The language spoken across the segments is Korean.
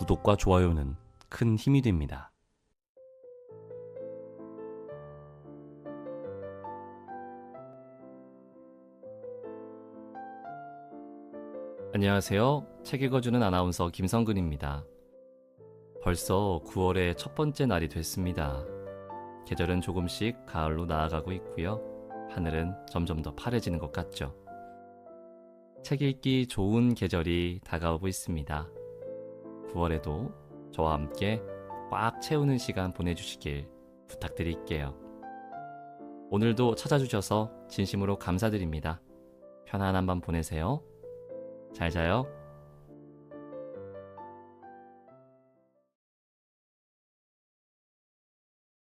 구독과 좋아요는 큰 힘이 됩니다. 안녕하세요. 책 읽어주는 아나운서 김성근입니다. 벌써 9월의 첫 번째 날이 됐습니다. 계절은 조금씩 가을로 나아가고 있고요. 하늘은 점점 더 파래지는 것 같죠. 책 읽기 좋은 계절이 다가오고 있습니다. 9월에도 저와 함께 꽉 채우는 시간 보내주시길 부탁드릴게요. 오늘도 찾아주셔서 진심으로 감사드립니다. 편안한 밤 보내세요. 잘 자요.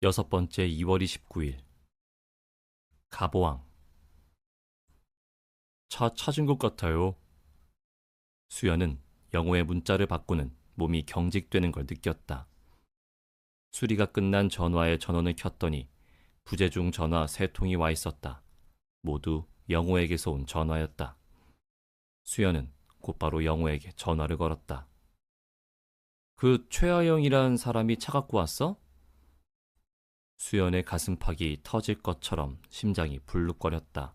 여섯 번째 2월 29일 가보왕. 차 찾은 것 같아요. 수연은 영호의 문자를 받고는 몸이 경직되는 걸 느꼈다. 수리가 끝난 전화에 전원을 켰더니 부재중 전화 3통이 와 있었다. 모두 영호에게서 온 전화였다. 수연은 곧바로 영호에게 전화를 걸었다. 그 최하영이란 사람이 차 갖고 왔어? 수연의 가슴팍이 터질 것처럼 심장이 불룩거렸다.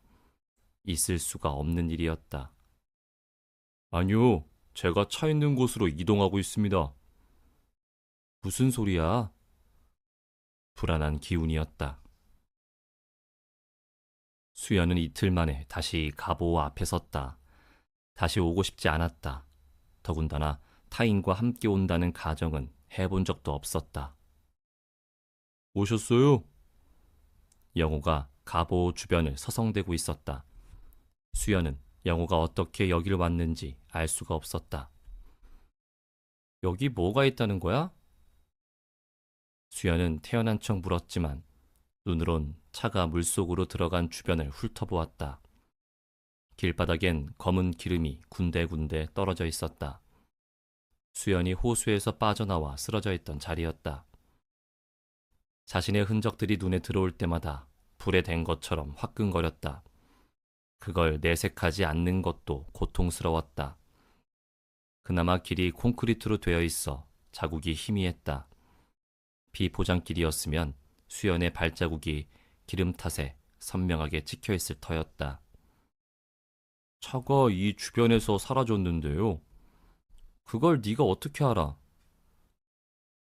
있을 수가 없는 일이었다. 아니요, 제가 차 있는 곳으로 이동하고 있습니다. 무슨 소리야? 불안한 기운이었다. 수연은 이틀 만에 다시 가보호 앞에 섰다. 다시 오고 싶지 않았다. 더군다나 타인과 함께 온다는 가정은 해본 적도 없었다. 오셨어요? 영호가 가보호 주변을 서성대고 있었다. 수연은 영호가 어떻게 여길 왔는지 알 수가 없었다. 여기 뭐가 있다는 거야? 수연은 태어난 척 물었지만 눈으론 차가 물속으로 들어간 주변을 훑어보았다. 길바닥엔 검은 기름이 군데군데 떨어져 있었다. 수연이 호수에서 빠져나와 쓰러져 있던 자리였다. 자신의 흔적들이 눈에 들어올 때마다 불에 댄 것처럼 화끈거렸다. 그걸 내색하지 않는 것도 고통스러웠다. 그나마 길이 콘크리트로 되어 있어 자국이 희미했다. 비포장길이었으면 수연의 발자국이 기름 탓에 선명하게 찍혀있을 터였다. 차가 이 주변에서 사라졌는데요. 그걸 네가 어떻게 알아?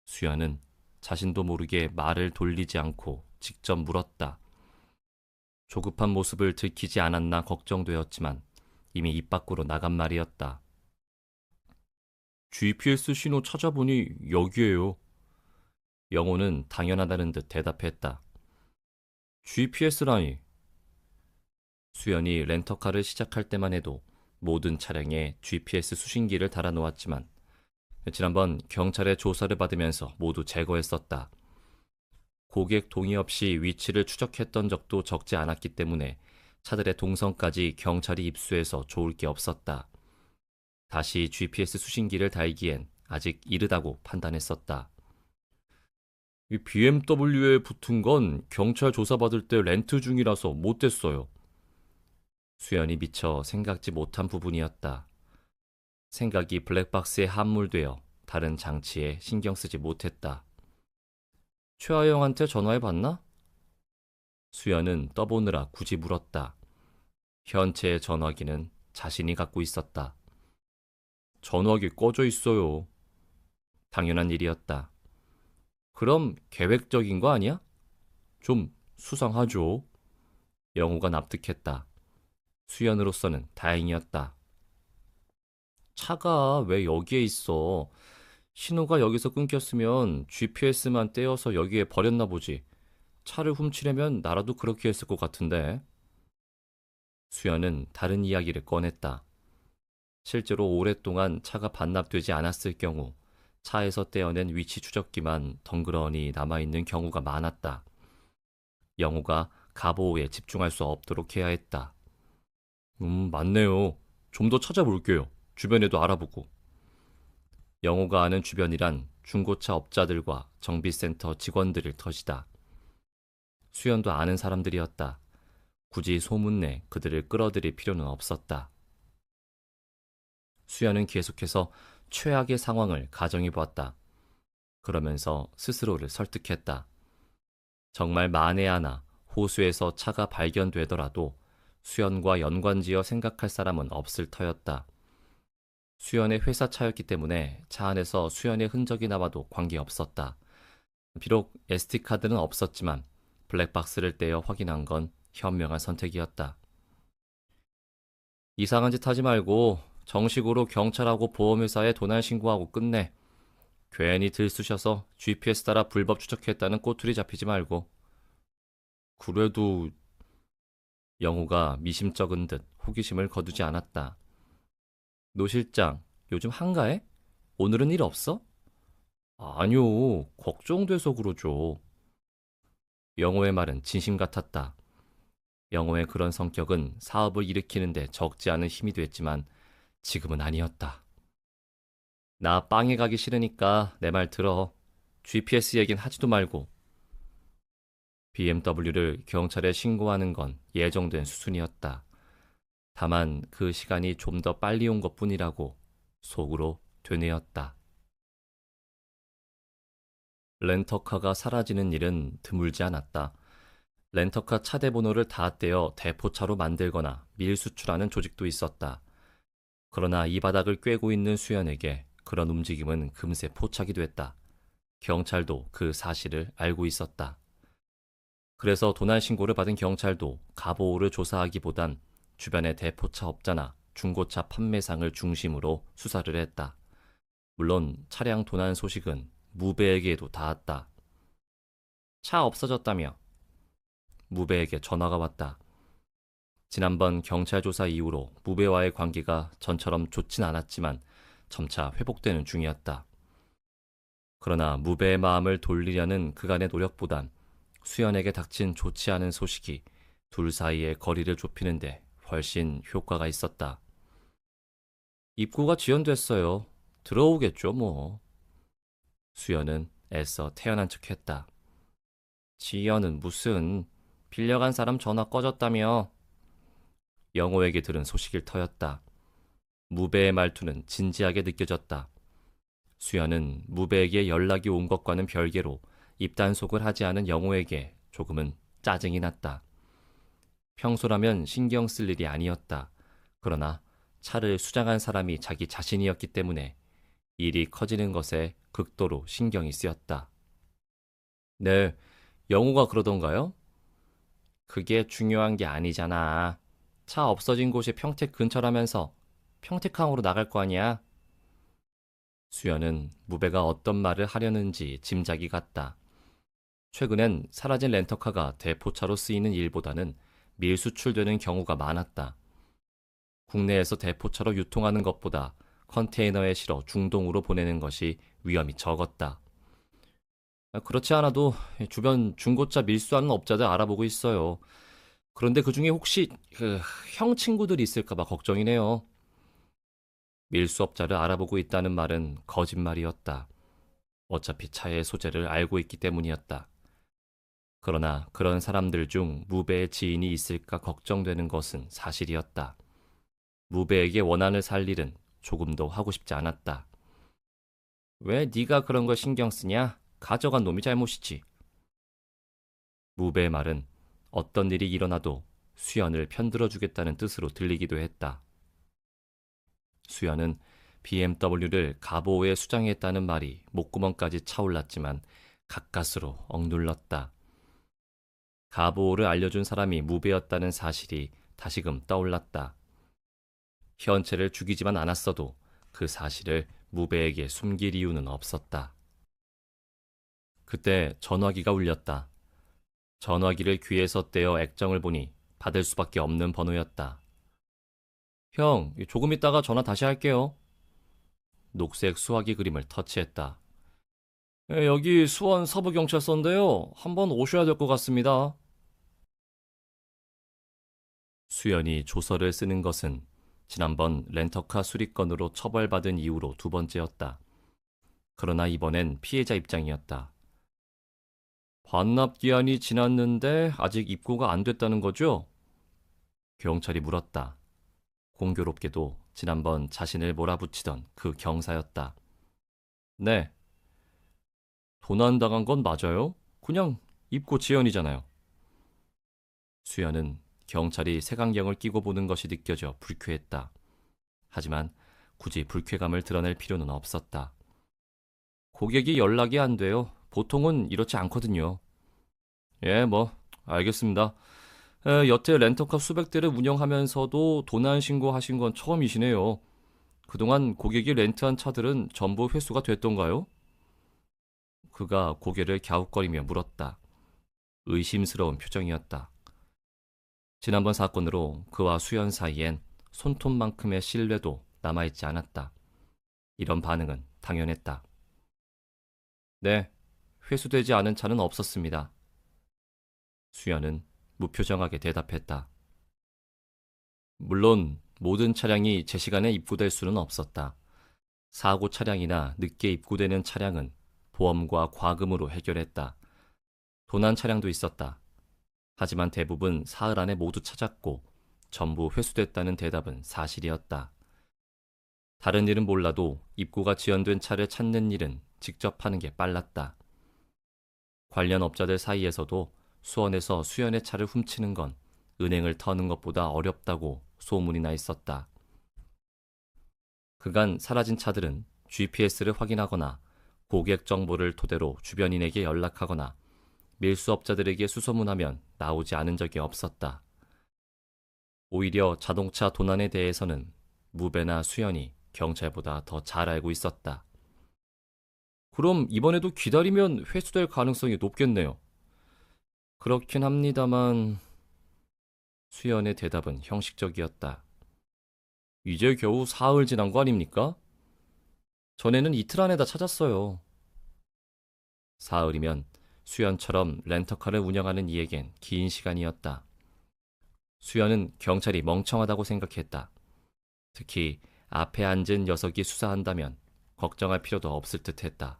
수연은 자신도 모르게 말을 돌리지 않고 직접 물었다. 조급한 모습을 들키지 않았나 걱정되었지만 이미 입 밖으로 나간 말이었다. GPS 신호 찾아보니 여기에요. 영호는 당연하다는 듯 대답했다. GPS라니. 수연이 렌터카를 시작할 때만 해도 모든 차량에 GPS 수신기를 달아놓았지만 지난번 경찰의 조사를 받으면서 모두 제거했었다. 고객 동의 없이 위치를 추적했던 적도 적지 않았기 때문에 차들의 동선까지 경찰이 입수해서 좋을 게 없었다. 다시 GPS 수신기를 달기엔 아직 이르다고 판단했었다. 이 BMW에 붙은 건 경찰 조사받을 때 렌트 중이라서 못 됐어요. 수연이 미처 생각지 못한 부분이었다. 생각이 블랙박스에 함몰되어 다른 장치에 신경 쓰지 못했다. 최하영한테 전화해봤나? 수연은 떠보느라 굳이 물었다. 현채의 전화기는 자신이 갖고 있었다. 전화기 꺼져 있어요. 당연한 일이었다. 그럼 계획적인 거 아니야? 좀 수상하죠. 영호가 납득했다. 수연으로서는 다행이었다. 차가 왜 여기에 있어? 신호가 여기서 끊겼으면 GPS만 떼어서 여기에 버렸나 보지. 차를 훔치려면 나라도 그렇게 했을 것 같은데. 수연은 다른 이야기를 꺼냈다. 실제로 오랫동안 차가 반납되지 않았을 경우 차에서 떼어낸 위치 추적기만 덩그러니 남아있는 경우가 많았다. 영호가 가보호에 집중할 수 없도록 해야 했다. 맞네요. 좀 더 찾아볼게요. 주변에도 알아보고. 영호가 아는 주변이란 중고차 업자들과 정비센터 직원들일 터이다. 수연도 아는 사람들이었다. 굳이 소문내 그들을 끌어들일 필요는 없었다. 수연은 계속해서 최악의 상황을 가정해 보았다. 그러면서 스스로를 설득했다. 정말 만에 하나 호수에서 차가 발견되더라도 수연과 연관지어 생각할 사람은 없을 터였다. 수연의 회사 차였기 때문에 차 안에서 수연의 흔적이 나와도 관계없었다. 비록 SD카드는 없었지만 블랙박스를 떼어 확인한 건 현명한 선택이었다. 이상한 짓 하지 말고 정식으로 경찰하고 보험회사에 도난 신고하고 끝내. 괜히 들쑤셔서 GPS 따라 불법 추적했다는 꼬투리 잡히지 말고. 그래도 영호가 미심쩍은 듯 호기심을 거두지 않았다. 노 실장, 요즘 한가해? 오늘은 일 없어? 아니요, 걱정돼서 그러죠. 영호의 말은 진심 같았다. 영호의 그런 성격은 사업을 일으키는데 적지 않은 힘이 됐지만 지금은 아니었다. 나 빵에 가기 싫으니까 내 말 들어. GPS 얘긴 하지도 말고. BMW를 경찰에 신고하는 건 예정된 수순이었다. 다만 그 시간이 좀 더 빨리 온 것뿐이라고 속으로 되뇌었다. 렌터카가 사라지는 일은 드물지 않았다. 렌터카 차대 번호를 다 떼어 대포차로 만들거나 밀수출하는 조직도 있었다. 그러나 이 바닥을 꿰고 있는 수연에게 그런 움직임은 금세 포착이 됐다. 경찰도 그 사실을 알고 있었다. 그래서 도난 신고를 받은 경찰도 가보오를 조사하기보단 주변의 대포차 업자나 중고차 판매상을 중심으로 수사를 했다. 물론 차량 도난 소식은 무배에게도 닿았다. 차 없어졌다며. 무배에게 전화가 왔다. 지난번 경찰 조사 이후로 무배와의 관계가 전처럼 좋진 않았지만 점차 회복되는 중이었다. 그러나 무배의 마음을 돌리려는 그간의 노력보단 수연에게 닥친 좋지 않은 소식이 둘 사이의 거리를 좁히는데 훨씬 효과가 있었다. 입구가 지연됐어요. 들어오겠죠, 뭐. 수연은 애써 태연한 척했다. 지연은 무슨, 빌려간 사람 전화 꺼졌다며. 영호에게 들은 소식일 터였다. 무배의 말투는 진지하게 느껴졌다. 수연은 무배에게 연락이 온 것과는 별개로 입단속을 하지 않은 영호에게 조금은 짜증이 났다. 평소라면 신경 쓸 일이 아니었다. 그러나 차를 수장한 사람이 자기 자신이었기 때문에 일이 커지는 것에 극도로 신경이 쓰였다. 네, 영호가 그러던가요? 그게 중요한 게 아니잖아. 차 없어진 곳이 평택 근처라면서 평택항으로 나갈 거 아니야? 수연은 무배가 어떤 말을 하려는지 짐작이 갔다. 최근엔 사라진 렌터카가 대포차로 쓰이는 일보다는 밀수출되는 경우가 많았다. 국내에서 대포차로 유통하는 것보다 컨테이너에 실어 중동으로 보내는 것이 위험이 적었다. 그렇지 않아도 주변 중고차 밀수하는 업자들 알아보고 있어요. 그런데 그중에 혹시 형 친구들이 있을까봐 걱정이네요. 밀수업자를 알아보고 있다는 말은 거짓말이었다. 어차피 차의 소재를 알고 있기 때문이었다. 그러나 그런 사람들 중 무배의 지인이 있을까 걱정되는 것은 사실이었다. 무배에게 원한을 살 일은 조금도 하고 싶지 않았다. 왜 네가 그런 걸 신경 쓰냐? 가져간 놈이 잘못이지. 무배의 말은 어떤 일이 일어나도 수연을 편들어주겠다는 뜻으로 들리기도 했다. 수연은 BMW를 가보오에 수장했다는 말이 목구멍까지 차올랐지만 가까스로 억눌렀다. 가보오를 알려준 사람이 무배였다는 사실이 다시금 떠올랐다. 현채를 죽이지만 않았어도 그 사실을 무배에게 숨길 이유는 없었다. 그때 전화기가 울렸다. 전화기를 귀에서 떼어 액정을 보니 받을 수밖에 없는 번호였다. 형, 조금 있다가 전화 다시 할게요. 녹색 수화기 그림을 터치했다. 여기 수원 서부경찰서인데요. 한번 오셔야 될 것 같습니다. 수연이 조서를 쓰는 것은 지난번 렌터카 수리건으로 처벌받은 이후로 두 번째였다. 그러나 이번엔 피해자 입장이었다. 반납 기한이 지났는데 아직 입고가 안 됐다는 거죠? 경찰이 물었다. 공교롭게도 지난번 자신을 몰아붙이던 그 경사였다. 네, 도난당한 건 맞아요? 그냥 입고 지연이잖아요. 수연은 경찰이 색안경을 끼고 보는 것이 느껴져 불쾌했다. 하지만 굳이 불쾌감을 드러낼 필요는 없었다. 고객이 연락이 안 돼요. 보통은 이렇지 않거든요. 예, 알겠습니다. 여태 렌터카 수백 대를 운영하면서도 도난 신고하신 건 처음이시네요. 그동안 고객이 렌트한 차들은 전부 회수가 됐던가요? 그가 고개를 갸웃거리며 물었다. 의심스러운 표정이었다. 지난번 사건으로 그와 수연 사이엔 손톱만큼의 신뢰도 남아있지 않았다. 이런 반응은 당연했다. 네, 회수되지 않은 차는 없었습니다. 수연은 무표정하게 대답했다. 물론 모든 차량이 제 시간에 입고될 수는 없었다. 사고 차량이나 늦게 입고되는 차량은 보험과 과금으로 해결했다. 도난 차량도 있었다. 하지만 대부분 사흘 안에 모두 찾았고 전부 회수됐다는 대답은 사실이었다. 다른 일은 몰라도 입고가 지연된 차를 찾는 일은 직접 하는 게 빨랐다. 관련 업자들 사이에서도 수원에서 수연의 차를 훔치는 건 은행을 터는 것보다 어렵다고 소문이 나 있었다. 그간 사라진 차들은 GPS를 확인하거나 고객 정보를 토대로 주변인에게 연락하거나 밀수업자들에게 수소문하면 나오지 않은 적이 없었다. 오히려 자동차 도난에 대해서는 무배나 수연이 경찰보다 더 잘 알고 있었다. 그럼 이번에도 기다리면 회수될 가능성이 높겠네요. 그렇긴 합니다만 수연의 대답은 형식적이었다. 이제 겨우 사흘 지난 거 아닙니까? 전에는 이틀 안에 다 찾았어요. 사흘이면 수연처럼 렌터카를 운영하는 이에겐 긴 시간이었다. 수연은 경찰이 멍청하다고 생각했다. 특히 앞에 앉은 녀석이 수사한다면 걱정할 필요도 없을 듯했다.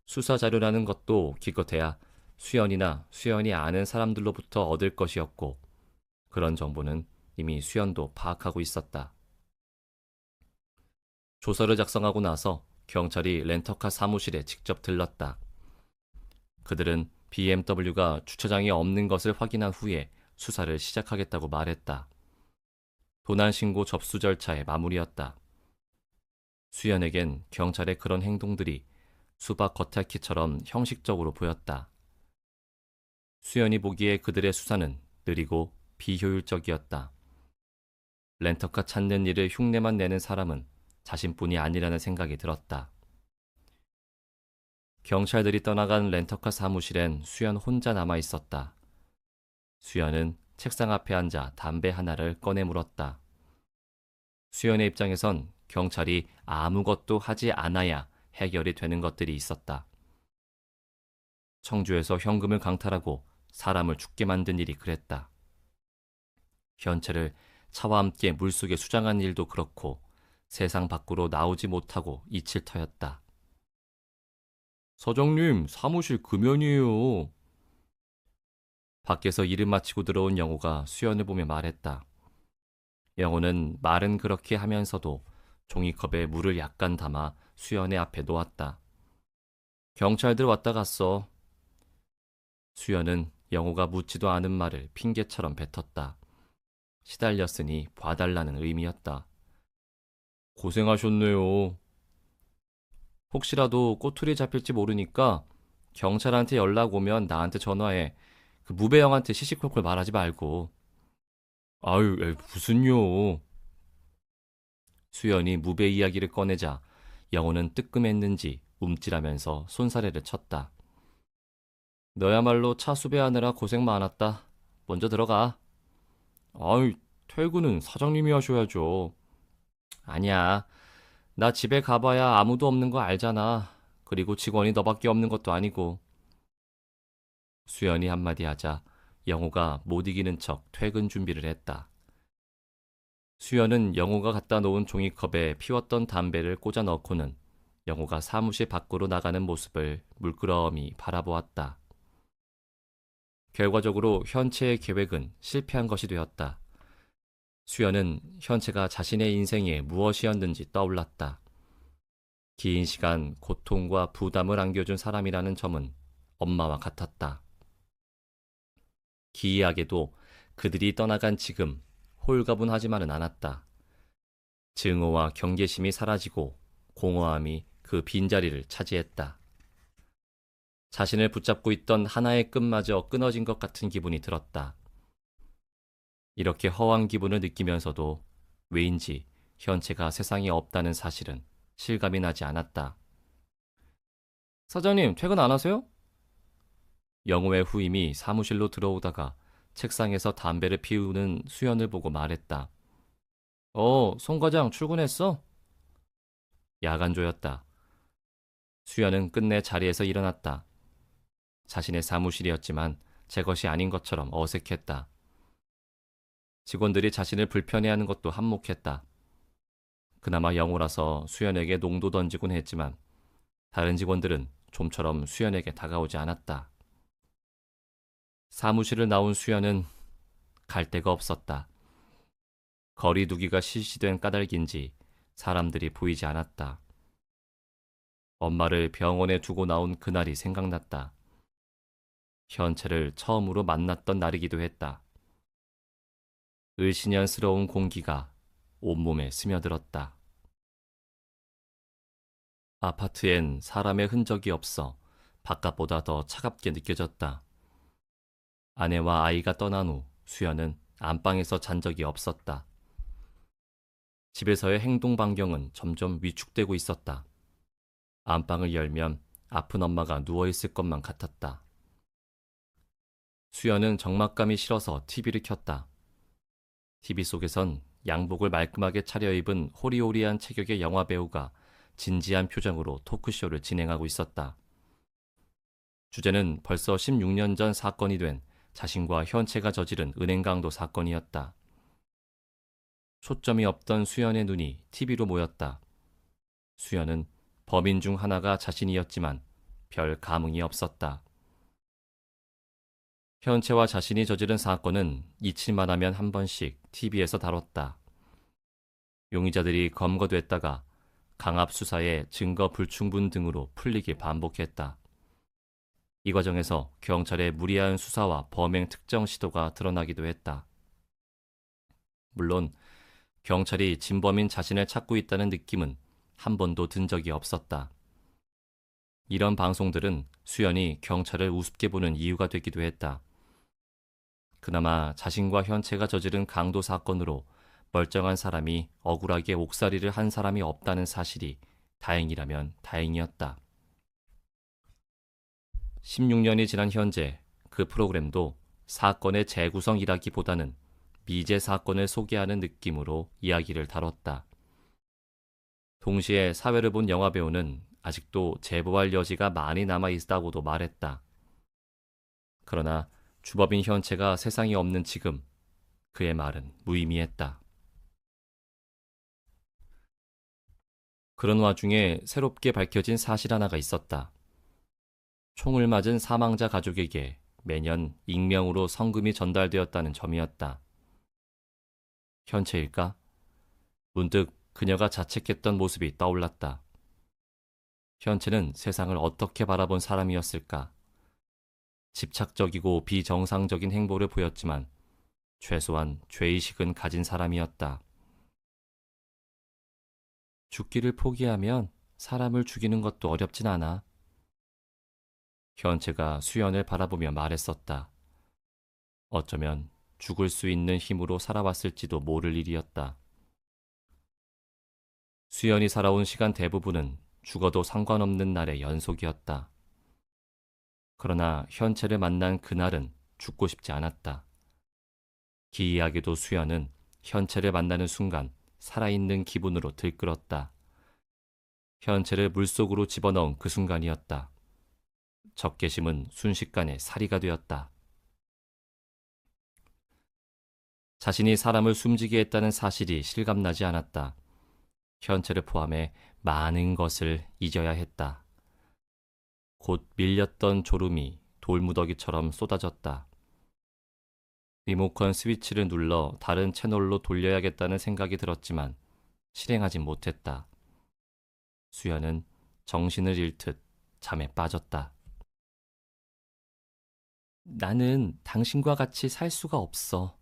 수사 자료라는 것도 기껏해야 수연이나 수연이 아는 사람들로부터 얻을 것이었고 그런 정보는 이미 수연도 파악하고 있었다. 조서를 작성하고 나서 경찰이 렌터카 사무실에 직접 들렀다. 그들은 BMW가 주차장에 없는 것을 확인한 후에 수사를 시작하겠다고 말했다. 도난 신고 접수 절차의 마무리였다. 수연에겐 경찰의 그런 행동들이 수박 겉핥기처럼 형식적으로 보였다. 수연이 보기에 그들의 수사는 느리고 비효율적이었다. 렌터카 찾는 일을 흉내만 내는 사람은 자신뿐이 아니라는 생각이 들었다. 경찰들이 떠나간 렌터카 사무실엔 수연 혼자 남아 있었다. 수연은 책상 앞에 앉아 담배 하나를 꺼내 물었다. 수연의 입장에선 경찰이 아무것도 하지 않아야 해결이 되는 것들이 있었다. 청주에서 현금을 강탈하고 사람을 죽게 만든 일이 그랬다. 현채를 차와 함께 물속에 수장한 일도 그렇고 세상 밖으로 나오지 못하고 잊힐 터였다. 사장님, 사무실 금연이에요. 밖에서 일을 마치고 들어온 영호가 수연을 보며 말했다. 영호는 말은 그렇게 하면서도 종이컵에 물을 약간 담아 수연의 앞에 놓았다. 경찰들 왔다 갔어. 수연은 영호가 묻지도 않은 말을 핑계처럼 뱉었다. 시달렸으니 봐달라는 의미였다. 고생하셨네요. 혹시라도 꼬투리 잡힐지 모르니까 경찰한테 연락 오면 나한테 전화해. 그 무배영한테 시시콜콜 말하지 말고. 아유, 무슨요. 수연이 무배 이야기를 꺼내자 영호는 뜨끔했는지 움찔하면서 손사래를 쳤다. 너야말로 차 수배하느라 고생 많았다. 먼저 들어가. 아유, 퇴근은 사장님이 하셔야죠. 아니야. 나 집에 가봐야 아무도 없는 거 알잖아. 그리고 직원이 너밖에 없는 것도 아니고. 수연이 한마디 하자 영호가 못 이기는 척 퇴근 준비를 했다. 수연은 영호가 갖다 놓은 종이컵에 피웠던 담배를 꽂아 넣고는 영호가 사무실 밖으로 나가는 모습을 물끄러미 바라보았다. 결과적으로 현채의 계획은 실패한 것이 되었다. 수연은 현채가 자신의 인생에 무엇이었는지 떠올랐다. 긴 시간 고통과 부담을 안겨준 사람이라는 점은 엄마와 같았다. 기이하게도 그들이 떠나간 지금 홀가분하지만은 않았다. 증오와 경계심이 사라지고 공허함이 그 빈자리를 차지했다. 자신을 붙잡고 있던 하나의 끈마저 끊어진 것 같은 기분이 들었다. 이렇게 허황 기분을 느끼면서도 왜인지 현채가 세상에 없다는 사실은 실감이 나지 않았다. 사장님, 퇴근 안 하세요? 영호의 후임이 사무실로 들어오다가 책상에서 담배를 피우는 수연을 보고 말했다. 송 과장 출근했어? 야간조였다. 수연은 끝내 자리에서 일어났다. 자신의 사무실이었지만 제 것이 아닌 것처럼 어색했다. 직원들이 자신을 불편해하는 것도 한몫했다. 그나마 영호라서 수연에게 농도 던지곤 했지만 다른 직원들은 좀처럼 수연에게 다가오지 않았다. 사무실을 나온 수연은 갈 데가 없었다. 거리두기가 실시된 까닭인지 사람들이 보이지 않았다. 엄마를 병원에 두고 나온 그날이 생각났다. 현채를 처음으로 만났던 날이기도 했다. 을씨년스러운 공기가 온몸에 스며들었다. 아파트엔 사람의 흔적이 없어 바깥보다 더 차갑게 느껴졌다. 아내와 아이가 떠난 후 수연은 안방에서 잔 적이 없었다. 집에서의 행동 반경은 점점 위축되고 있었다. 안방을 열면 아픈 엄마가 누워있을 것만 같았다. 수연은 적막감이 싫어서 TV를 켰다. TV 속에선 양복을 말끔하게 차려입은 호리호리한 체격의 영화배우가 진지한 표정으로 토크쇼를 진행하고 있었다. 주제는 벌써 16년 전 사건이 된 자신과 현채가 저지른 은행 강도 사건이었다. 초점이 없던 수연의 눈이 TV로 모였다. 수연은 범인 중 하나가 자신이었지만 별 감흥이 없었다. 현채와 자신이 저지른 사건은 잊힐만 하면 한 번씩 TV에서 다뤘다. 용의자들이 검거됐다가 강압 수사에 증거 불충분 등으로 풀리길 반복했다. 이 과정에서 경찰의 무리한 수사와 범행 특정 시도가 드러나기도 했다. 물론 경찰이 진범인 자신을 찾고 있다는 느낌은 한 번도 든 적이 없었다. 이런 방송들은 수연이 경찰을 우습게 보는 이유가 되기도 했다. 그나마 자신과 현채가 저지른 강도 사건으로 멀쩡한 사람이 억울하게 옥살이를 한 사람이 없다는 사실이 다행이라면 다행이었다. 16년이 지난 현재 그 프로그램도 사건의 재구성이라기보다는 미제 사건을 소개하는 느낌으로 이야기를 다뤘다. 동시에 사회를 본 영화배우는 아직도 제보할 여지가 많이 남아있다고도 말했다. 그러나 주법인 현채가 세상에 없는 지금 그의 말은 무의미했다. 그런 와중에 새롭게 밝혀진 사실 하나가 있었다. 총을 맞은 사망자 가족에게 매년 익명으로 성금이 전달되었다는 점이었다. 현채일까? 문득 그녀가 자책했던 모습이 떠올랐다. 현채는 세상을 어떻게 바라본 사람이었을까? 집착적이고 비정상적인 행보를 보였지만 최소한 죄의식은 가진 사람이었다. 죽기를 포기하면 사람을 죽이는 것도 어렵진 않아. 현채가 수연을 바라보며 말했었다. 어쩌면 죽을 수 있는 힘으로 살아왔을지도 모를 일이었다. 수연이 살아온 시간 대부분은 죽어도 상관없는 날의 연속이었다. 그러나 현채를 만난 그날은 죽고 싶지 않았다. 기이하게도 수연은 현채를 만나는 순간 살아있는 기분으로 들끓었다. 현채를 물속으로 집어넣은 그 순간이었다. 적개심은 순식간에 살이가 되었다. 자신이 사람을 숨지게 했다는 사실이 실감나지 않았다. 현채를 포함해 많은 것을 잊어야 했다. 곧 밀렸던 졸음이 돌무더기처럼 쏟아졌다. 리모컨 스위치를 눌러 다른 채널로 돌려야겠다는 생각이 들었지만 실행하지 못했다. 수연은 정신을 잃듯 잠에 빠졌다. 나는 당신과 같이 살 수가 없어.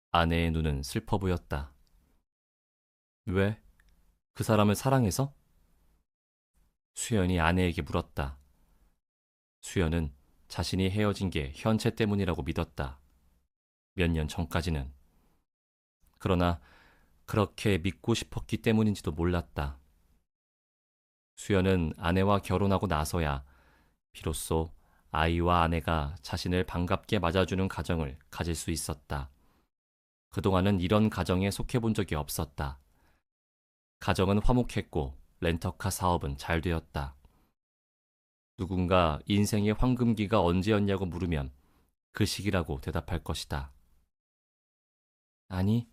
아내의 눈은 슬퍼 보였다. 왜? 그 사람을 사랑해서? 수연이 아내에게 물었다. 수연은 자신이 헤어진 게 현채 때문이라고 믿었다. 몇 년 전까지는. 그러나 그렇게 믿고 싶었기 때문인지도 몰랐다. 수연은 아내와 결혼하고 나서야 비로소 아이와 아내가 자신을 반갑게 맞아주는 가정을 가질 수 있었다. 그동안은 이런 가정에 속해 본 적이 없었다. 가정은 화목했고 렌터카 사업은 잘 되었다. 누군가 인생의 황금기가 언제였냐고 물으면 그 시기라고 대답할 것이다. 아니,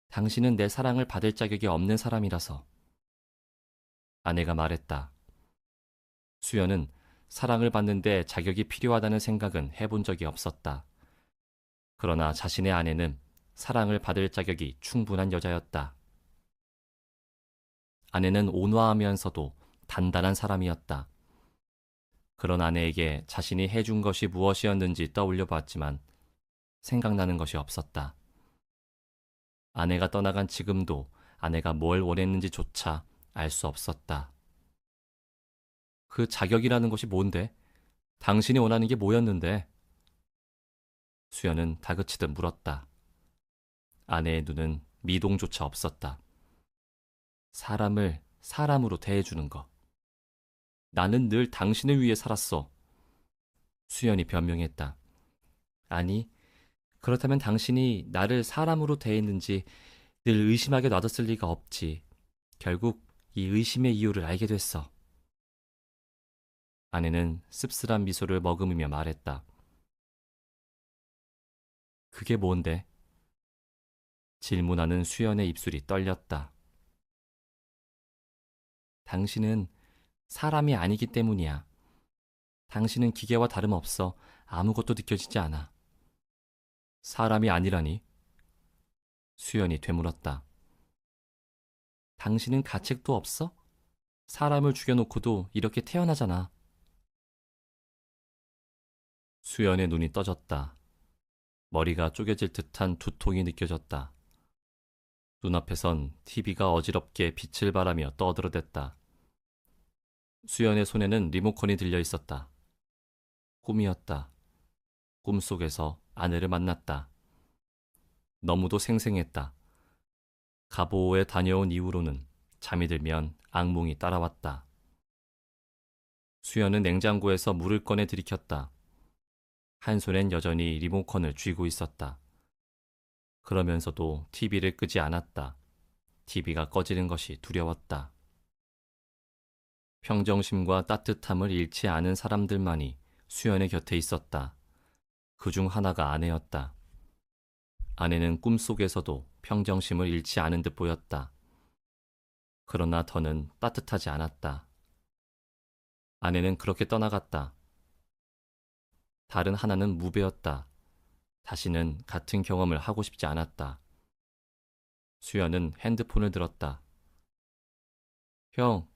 당신은 내 사랑을 받을 자격이 없는 사람이라서. 아내가 말했다. 수연은 사랑을 받는데 자격이 필요하다는 생각은 해본 적이 없었다. 그러나 자신의 아내는 사랑을 받을 자격이 충분한 여자였다. 아내는 온화하면서도 단단한 사람이었다. 그런 아내에게 자신이 해준 것이 무엇이었는지 떠올려 봤지만 생각나는 것이 없었다. 아내가 떠나간 지금도 아내가 뭘 원했는지조차 알 수 없었다. 그 자격이라는 것이 뭔데? 당신이 원하는 게 뭐였는데? 수연은 다그치듯 물었다. 아내의 눈은 미동조차 없었다. 사람을 사람으로 대해주는 것. 나는 늘 당신을 위해 살았어. 수연이 변명했다. 아니, 그렇다면 당신이 나를 사람으로 대했는지 늘 의심하게 놔뒀을 리가 없지. 결국 이 의심의 이유를 알게 됐어. 아내는 씁쓸한 미소를 머금으며 말했다. 그게 뭔데? 질문하는 수연의 입술이 떨렸다. 당신은 사람이 아니기 때문이야. 당신은 기계와 다름없어. 아무것도 느껴지지 않아. 사람이 아니라니? 수연이 되물었다. 당신은 가책도 없어? 사람을 죽여놓고도 이렇게 태어나잖아. 수연의 눈이 떠졌다. 머리가 쪼개질 듯한 두통이 느껴졌다. 눈앞에선 TV가 어지럽게 빛을 발하며 떠들어댔다. 수연의 손에는 리모컨이 들려 있었다. 꿈이었다. 꿈속에서 아내를 만났다. 너무도 생생했다. 가보오에 다녀온 이후로는 잠이 들면 악몽이 따라왔다. 수연은 냉장고에서 물을 꺼내 들이켰다. 한 손엔 여전히 리모컨을 쥐고 있었다. 그러면서도 TV를 끄지 않았다. TV가 꺼지는 것이 두려웠다. 평정심과 따뜻함을 잃지 않은 사람들만이 수연의 곁에 있었다. 그중 하나가 아내였다. 아내는 꿈속에서도 평정심을 잃지 않은 듯 보였다. 그러나 더는 따뜻하지 않았다. 아내는 그렇게 떠나갔다. 다른 하나는 무배였다. 다시는 같은 경험을 하고 싶지 않았다. 수연은 핸드폰을 들었다. 형,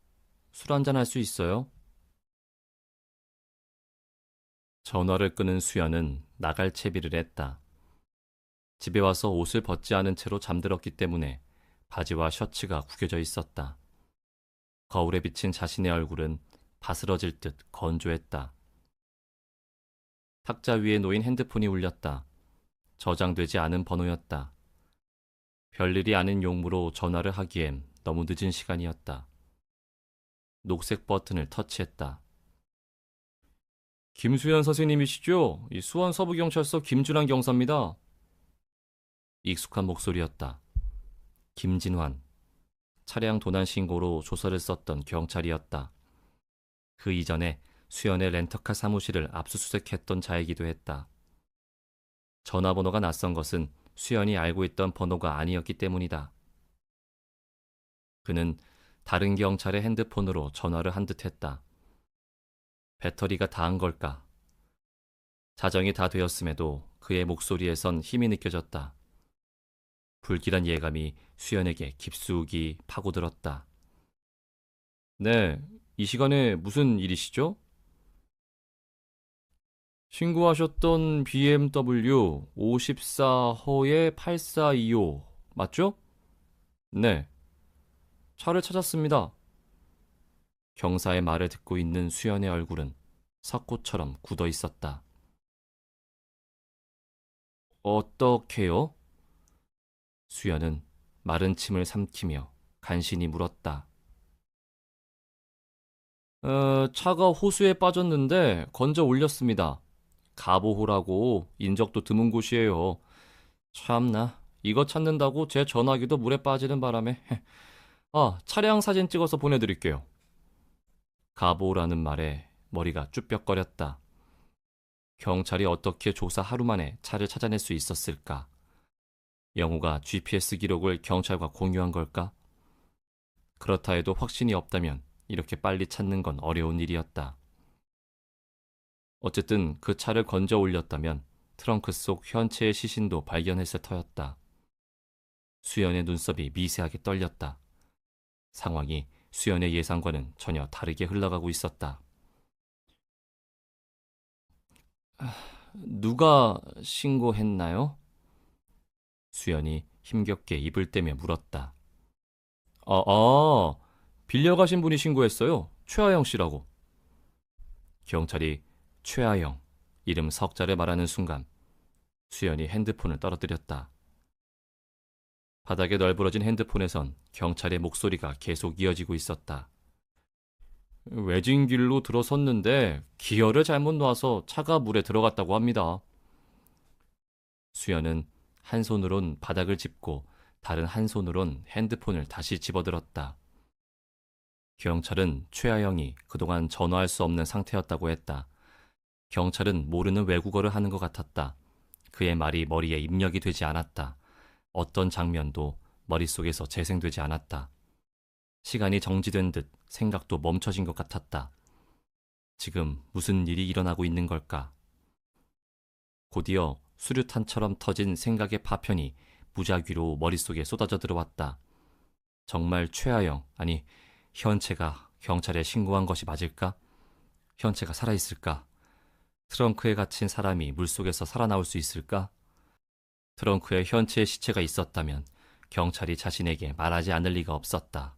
술 한잔 할 수 있어요? 전화를 끊은 수연은 나갈 채비를 했다. 집에 와서 옷을 벗지 않은 채로 잠들었기 때문에 바지와 셔츠가 구겨져 있었다. 거울에 비친 자신의 얼굴은 바스러질 듯 건조했다. 탁자 위에 놓인 핸드폰이 울렸다. 저장되지 않은 번호였다. 별일이 아닌 용무로 전화를 하기엔 너무 늦은 시간이었다. 녹색 버튼을 터치했다. 김수현 선생님이시죠? 이 수원 서부경찰서 김준환 경사입니다. 익숙한 목소리였다. 김진환. 차량 도난 신고로 조서를 썼던 경찰이었다. 그 이전에 수연의 렌터카 사무실을 압수수색했던 자이기도 했다. 전화번호가 낯선 것은 수연이 알고 있던 번호가 아니었기 때문이다. 그는 다른 경찰의 핸드폰으로 전화를 한 듯 했다. 배터리가 다한 걸까? 자정이 다 되었음에도 그의 목소리에선 힘이 느껴졌다. 불길한 예감이 수연에게 깊숙이 파고들었다. 네, 이 시간에 무슨 일이시죠? 신고하셨던 BMW 54허에 8425 맞죠? 네, 차를 찾았습니다. 경사의 말을 듣고 있는 수연의 얼굴은 석고처럼 굳어 있었다. 어떻게요? 수연은 마른 침을 삼키며 간신히 물었다. 차가 호수에 빠졌는데 건져 올렸습니다. 가보호라고 인적도 드문 곳이에요. 참나, 이거 찾는다고 제 전화기도 물에 빠지는 바람에. 차량 사진 찍어서 보내드릴게요. 가보호라는 말에 머리가 쭈뼛거렸다. 경찰이 어떻게 조사 하루 만에 차를 찾아낼 수 있었을까? 영호가 GPS 기록을 경찰과 공유한 걸까? 그렇다 해도 확신이 없다면 이렇게 빨리 찾는 건 어려운 일이었다. 어쨌든 그 차를 건져 올렸다면 트렁크 속 현체의 시신도 발견했을 터였다. 수연의 눈썹이 미세하게 떨렸다. 상황이 수연의 예상과는 전혀 다르게 흘러가고 있었다. 누가 신고했나요? 수연이 힘겹게 입을 떼며 물었다. 빌려가신 분이 신고했어요. 최하영 씨라고. 경찰이 최하영, 이름 석자를 말하는 순간 수연이 핸드폰을 떨어뜨렸다. 바닥에 널브러진 핸드폰에선 경찰의 목소리가 계속 이어지고 있었다. 외진 길로 들어섰는데 기어를 잘못 놔서 차가 물에 들어갔다고 합니다. 수연은 한 손으론 바닥을 짚고 다른 한 손으론 핸드폰을 다시 집어들었다. 경찰은 최하영이 그동안 전화할 수 없는 상태였다고 했다. 경찰은 모르는 외국어를 하는 것 같았다. 그의 말이 머리에 입력이 되지 않았다. 어떤 장면도 머릿속에서 재생되지 않았다. 시간이 정지된 듯 생각도 멈춰진 것 같았다. 지금 무슨 일이 일어나고 있는 걸까? 곧이어 수류탄처럼 터진 생각의 파편이 무작위로 머릿속에 쏟아져 들어왔다. 정말 최하영, 아니 현채가 경찰에 신고한 것이 맞을까? 현채가 살아있을까? 트렁크에 갇힌 사람이 물속에서 살아나올 수 있을까? 트렁크에 현채의 시체가 있었다면 경찰이 자신에게 말하지 않을 리가 없었다.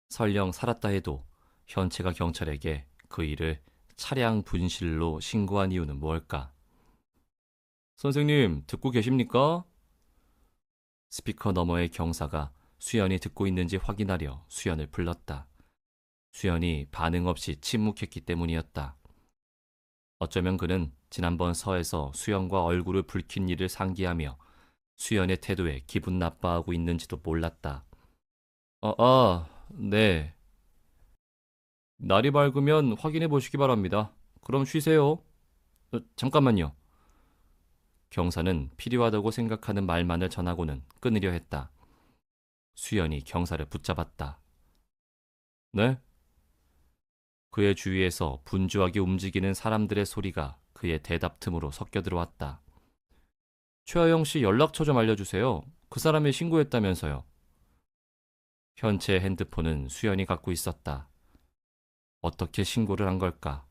설령 살았다 해도 현채가 경찰에게 그 일을 차량 분실로 신고한 이유는 무엇일까? 선생님, 듣고 계십니까? 스피커 너머의 경사가 수연이 듣고 있는지 확인하려 수연을 불렀다. 수연이 반응 없이 침묵했기 때문이었다. 어쩌면 그는 지난번 서에서 수연과 얼굴을 붉힌 일을 상기하며 수연의 태도에 기분 나빠하고 있는지도 몰랐다. 네. 날이 밝으면 확인해 보시기 바랍니다. 그럼 쉬세요. 잠깐만요. 경사는 필요하다고 생각하는 말만을 전하고는 끊으려 했다. 수연이 경사를 붙잡았다. 네? 그의 주위에서 분주하게 움직이는 사람들의 소리가 그의 대답 틈으로 섞여 들어왔다. 최하영 씨 연락처 좀 알려주세요. 그 사람이 신고했다면서요. 현채의 핸드폰은 수연이 갖고 있었다. 어떻게 신고를 한 걸까?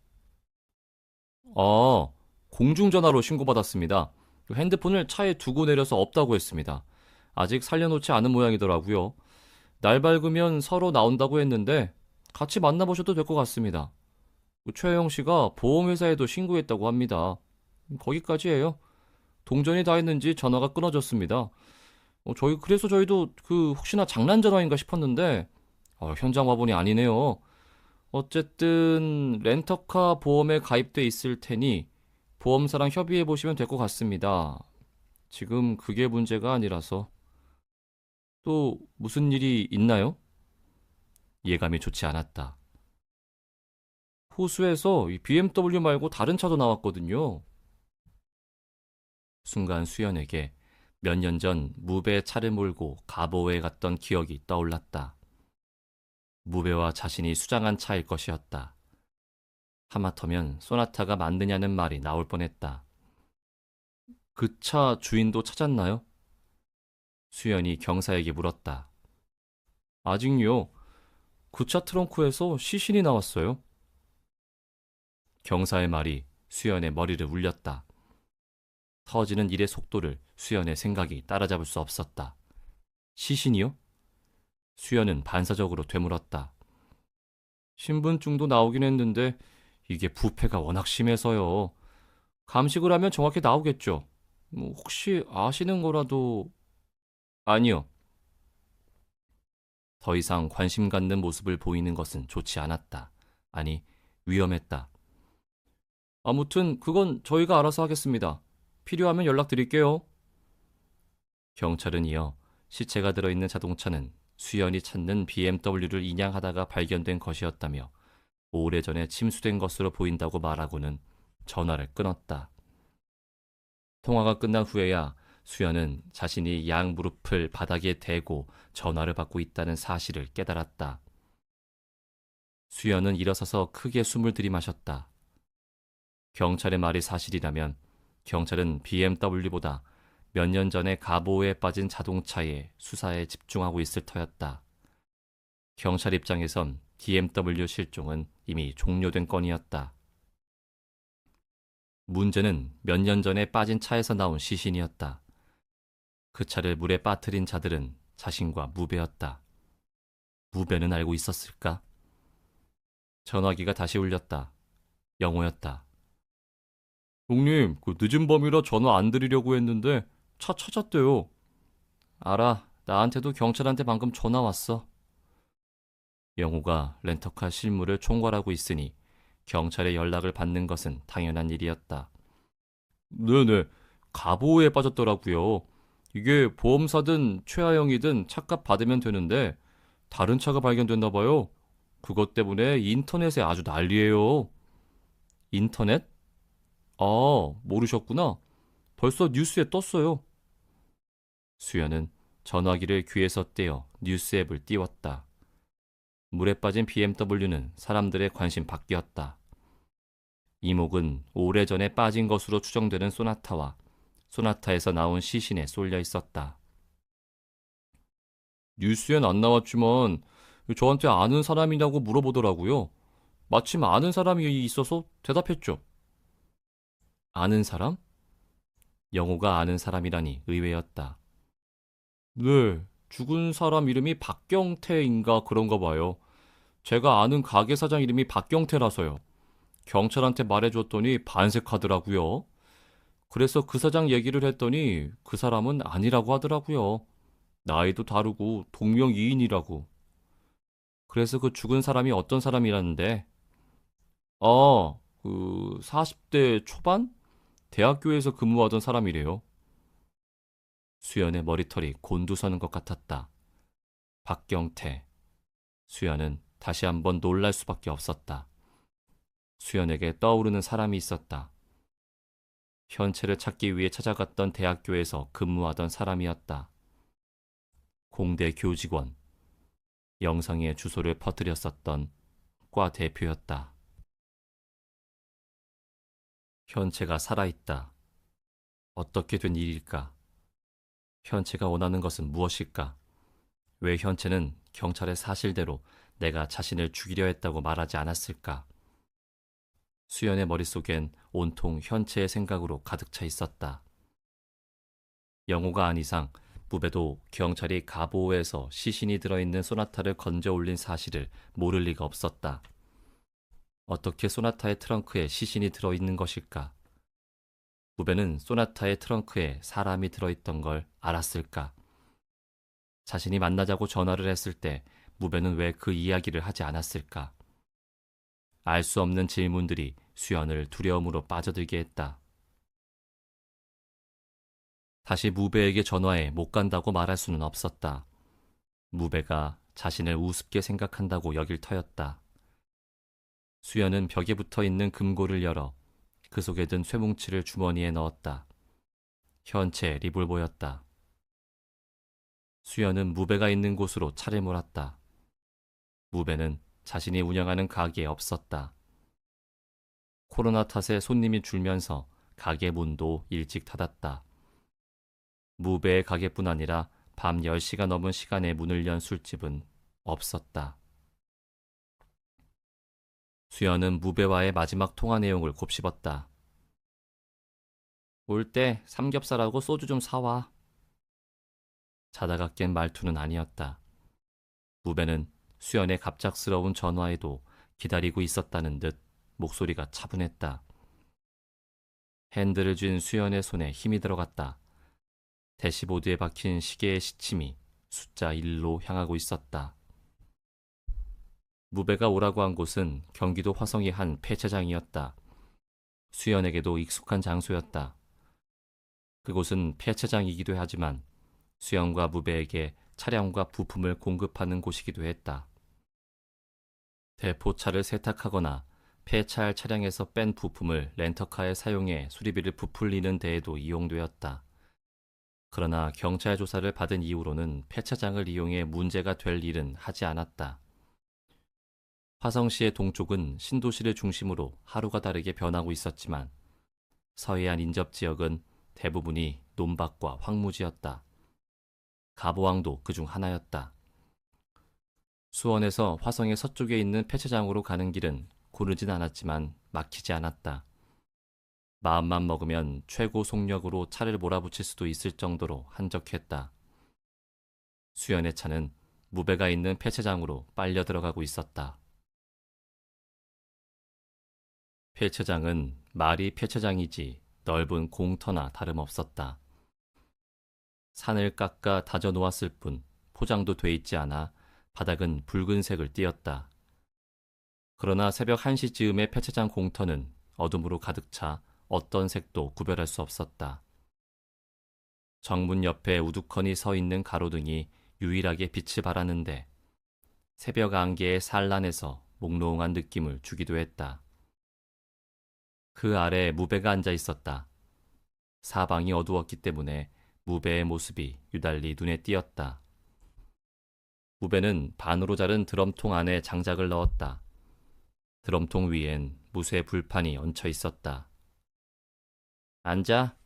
공중전화로 신고받았습니다. 핸드폰을 차에 두고 내려서 없다고 했습니다. 아직 살려놓지 않은 모양이더라고요. 날 밝으면 서로 나온다고 했는데 같이 만나보셔도 될 것 같습니다. 최혜영 씨가 보험회사에도 신고했다고 합니다. 거기까지예요. 동전이 다 했는지 전화가 끊어졌습니다. 그래서 저희도 혹시나 장난 전화인가 싶었는데 현장 와보니 아니네요. 어쨌든 렌터카 보험에 가입돼 있을 테니 보험사랑 협의해 보시면 될 것 같습니다. 지금 그게 문제가 아니라서. 또 무슨 일이 있나요? 예감이 좋지 않았다. 호수에서 이 BMW 말고 다른 차도 나왔거든요. 순간 수연에게 몇 년 전 무배 차를 몰고 가보에 갔던 기억이 떠올랐다. 무배와 자신이 수장한 차일 것이었다. 하마터면 소나타가 맞느냐는 말이 나올 뻔했다. 그 차 주인도 찾았나요? 수연이 경사에게 물었다. 아직요. 그 차 트렁크에서 시신이 나왔어요. 경사의 말이 수연의 머리를 울렸다. 터지는 일의 속도를 수연의 생각이 따라잡을 수 없었다. 시신이요? 수연은 반사적으로 되물었다. 신분증도 나오긴 했는데 이게 부패가 워낙 심해서요. 감식을 하면 정확히 나오겠죠. 뭐 혹시 아시는 거라도... 아니요. 더 이상 관심 갖는 모습을 보이는 것은 좋지 않았다. 아니, 위험했다. 아무튼 그건 저희가 알아서 하겠습니다. 필요하면 연락드릴게요. 경찰은 이어 시체가 들어있는 자동차는 수연이 찾는 BMW를 인양하다가 발견된 것이었다며 오래전에 침수된 것으로 보인다고 말하고는 전화를 끊었다. 통화가 끝난 후에야 수연은 자신이 양 무릎을 바닥에 대고 전화를 받고 있다는 사실을 깨달았다. 수연은 일어서서 크게 숨을 들이마셨다. 경찰의 말이 사실이라면 경찰은 BMW보다 몇 년 전에 가보에 빠진 자동차의 수사에 집중하고 있을 터였다. 경찰 입장에선 BMW 실종은 이미 종료된 건이었다. 문제는 몇 년 전에 빠진 차에서 나온 시신이었다. 그 차를 물에 빠뜨린 자들은 자신과 무배였다. 무배는 알고 있었을까? 전화기가 다시 울렸다. 영호였다. 형님, 그 늦은 밤이라 전화 안 드리려고 했는데 차 찾았대요. 알아. 나한테도 경찰한테 방금 전화 왔어. 영호가 렌터카 실무를 총괄하고 있으니 경찰의 연락을 받는 것은 당연한 일이었다. 네네. 가보에 빠졌더라고요. 이게 보험사든 최하영이든 차값 받으면 되는데 다른 차가 발견됐나 봐요. 그것 때문에 인터넷에 아주 난리예요. 인터넷? 아, 모르셨구나. 벌써 뉴스에 떴어요. 수연은 전화기를 귀에서 떼어 뉴스 앱을 띄웠다. 물에 빠진 BMW는 사람들의 관심 밖이었다. 이목은 오래전에 빠진 것으로 추정되는 소나타와 소나타에서 나온 시신에 쏠려 있었다. 뉴스엔 안 나왔지만 저한테 아는 사람이냐고 물어보더라고요. 마침 아는 사람이 있어서 대답했죠. 아는 사람? 영호가 아는 사람이라니 의외였다. 네, 죽은 사람 이름이 박경태인가 그런가 봐요. 제가 아는 가게 사장 이름이 박경태라서요. 경찰한테 말해줬더니 반색하더라고요. 그래서 그 사장 얘기를 했더니 그 사람은 아니라고 하더라고요. 나이도 다르고 동명이인이라고. 그래서 그 죽은 사람이 어떤 사람이라는데, 그 40대 초반? 대학교에서 근무하던 사람이래요. 수연의 머리털이 곤두서는 것 같았다. 박경태. 수연은 다시 한번 놀랄 수밖에 없었다. 수연에게 떠오르는 사람이 있었다. 현채를 찾기 위해 찾아갔던 대학교에서 근무하던 사람이었다. 공대 교직원. 영상의 주소를 퍼뜨렸었던 과 대표였다. 현채가 살아있다. 어떻게 된 일일까? 현채가 원하는 것은 무엇일까? 왜 현채는 경찰의 사실대로 내가 자신을 죽이려 했다고 말하지 않았을까? 수연의 머릿속엔 온통 현채의 생각으로 가득 차 있었다. 영호가 아닌 이상 무배도 경찰이 가보에서 시신이 들어있는 소나타를 건져 올린 사실을 모를 리가 없었다. 어떻게 소나타의 트렁크에 시신이 들어있는 것일까? 무배는 소나타의 트렁크에 사람이 들어있던 걸 알았을까? 자신이 만나자고 전화를 했을 때 무배는 왜 그 이야기를 하지 않았을까? 알 수 없는 질문들이 수연을 두려움으로 빠져들게 했다. 다시 무배에게 전화해 못 간다고 말할 수는 없었다. 무배가 자신을 우습게 생각한다고 여길 터였다. 수연은 벽에 붙어 있는 금고를 열어 그 속에 든 쇠뭉치를 주머니에 넣었다. 현채 리볼버였다. 수연은 무배가 있는 곳으로 차를 몰았다. 무배는 자신이 운영하는 가게에 없었다. 코로나 탓에 손님이 줄면서 가게 문도 일찍 닫았다. 무배의 가게뿐 아니라 밤 10시가 넘은 시간에 문을 연 술집은 없었다. 수연은 무배와의 마지막 통화 내용을 곱씹었다. 올 때 삼겹살하고 소주 좀 사와. 자다가 깬 말투는 아니었다. 무배는 수연의 갑작스러운 전화에도 기다리고 있었다는 듯 목소리가 차분했다. 핸들을 쥔 수연의 손에 힘이 들어갔다. 대시보드에 박힌 시계의 시침이 숫자 1로 향하고 있었다. 무배가 오라고 한 곳은 경기도 화성의 한 폐차장이었다. 수연에게도 익숙한 장소였다. 그곳은 폐차장이기도 하지만 수연과 무배에게 차량과 부품을 공급하는 곳이기도 했다. 대포차를 세탁하거나 폐차할 차량에서 뺀 부품을 렌터카에 사용해 수리비를 부풀리는 데에도 이용되었다. 그러나 경찰 조사를 받은 이후로는 폐차장을 이용해 문제가 될 일은 하지 않았다. 화성시의 동쪽은 신도시를 중심으로 하루가 다르게 변하고 있었지만 서해안 인접 지역은 대부분이 논밭과 황무지였다. 가보항도 그중 하나였다. 수원에서 화성의 서쪽에 있는 폐차장으로 가는 길은 고르진 않았지만 막히지 않았다. 마음만 먹으면 최고 속력으로 차를 몰아붙일 수도 있을 정도로 한적했다. 수연의 차는 무배가 있는 폐차장으로 빨려 들어가고 있었다. 폐차장은 말이 폐차장이지 넓은 공터나 다름없었다. 산을 깎아 다져 놓았을 뿐 포장도 돼 있지 않아 바닥은 붉은색을 띠었다. 그러나 새벽 1시 즈음의 폐차장 공터는 어둠으로 가득 차 어떤 색도 구별할 수 없었다. 정문 옆에 우두커니 서 있는 가로등이 유일하게 빛을 발하는데 새벽 안개의 산란에서 몽롱한 느낌을 주기도 했다. 그 아래 무배가 앉아 있었다. 사방이 어두웠기 때문에 무배의 모습이 유달리 눈에 띄었다. 무배는 반으로 자른 드럼통 안에 장작을 넣었다. 드럼통 위엔 무쇠 불판이 얹혀 있었다. 앉아.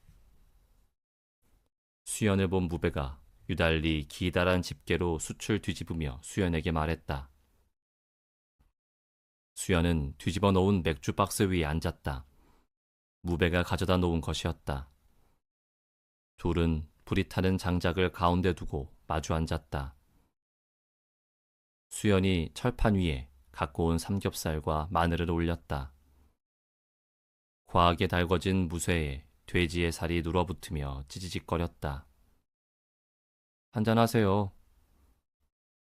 수연을 본 무배가 유달리 기다란 집게로 숯을 뒤집으며 수연에게 말했다. 수연은 뒤집어 놓은 맥주 박스 위에 앉았다. 무배가 가져다 놓은 것이었다. 둘은 불이 타는 장작을 가운데 두고 마주 앉았다. 수연이 철판 위에 갖고 온 삼겹살과 마늘을 올렸다. 과하게 달궈진 무쇠에 돼지의 살이 눌어붙으며 찌지직거렸다. 한잔하세요.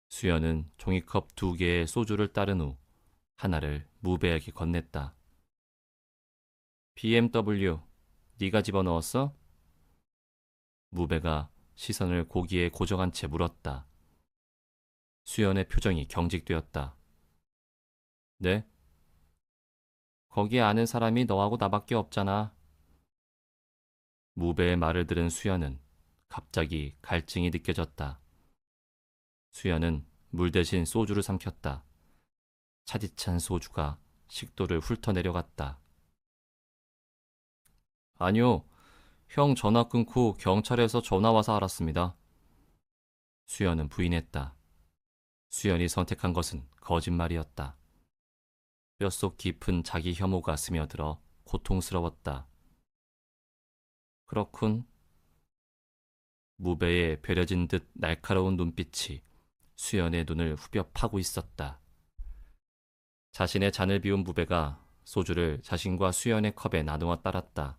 수연은 종이컵 2개의 소주를 따른 후 하나를 무배에게 건넸다. BMW, 네가 집어넣었어? 무배가 시선을 고기에 고정한 채 물었다. 수연의 표정이 경직되었다. 네? 거기에 아는 사람이 너하고 나밖에 없잖아. 무배의 말을 들은 수연은 갑자기 갈증이 느껴졌다. 수연은 물 대신 소주를 삼켰다. 차디찬 소주가 식도를 훑어내려갔다. 아니요, 형 전화 끊고 경찰에서 전화 와서 알았습니다. 수연은 부인했다. 수연이 선택한 것은 거짓말이었다. 뼛속 깊은 자기 혐오가 스며들어 고통스러웠다. 그렇군. 무배의 배려진 듯 날카로운 눈빛이 수연의 눈을 후벼 파고 있었다. 자신의 잔을 비운 무배가 소주를 자신과 수연의 컵에 나누어 따랐다.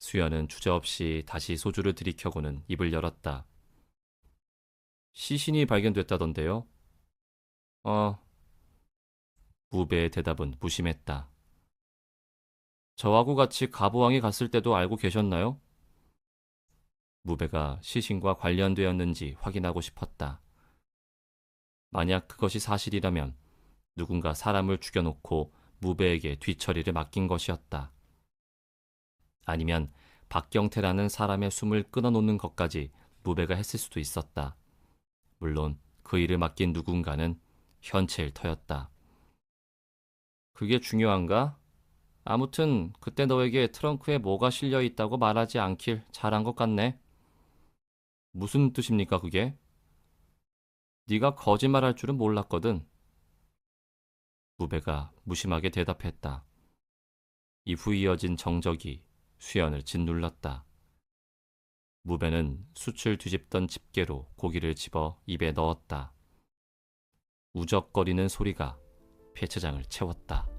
수연은 주저없이 다시 소주를 들이켜고는 입을 열었다. 시신이 발견됐다던데요? 무배의 대답은 무심했다. 저하고 같이 가보항에 갔을 때도 알고 계셨나요? 무배가 시신과 관련되었는지 확인하고 싶었다. 만약 그것이 사실이라면 누군가 사람을 죽여놓고 무배에게 뒤처리를 맡긴 것이었다. 아니면 박경태라는 사람의 숨을 끊어놓는 것까지 무배가 했을 수도 있었다. 물론 그 일을 맡긴 누군가는 현채일 터였다. 그게 중요한가? 아무튼 그때 너에게 트렁크에 뭐가 실려 있다고 말하지 않길 잘한 것 같네. 무슨 뜻입니까, 그게? 네가 거짓말할 줄은 몰랐거든. 무배가 무심하게 대답했다. 이후 이어진 정적이 수연을 짓눌렀다. 무배는 숯을 뒤집던 집게로 고기를 집어 입에 넣었다. 우적거리는 소리가 폐차장을 채웠다.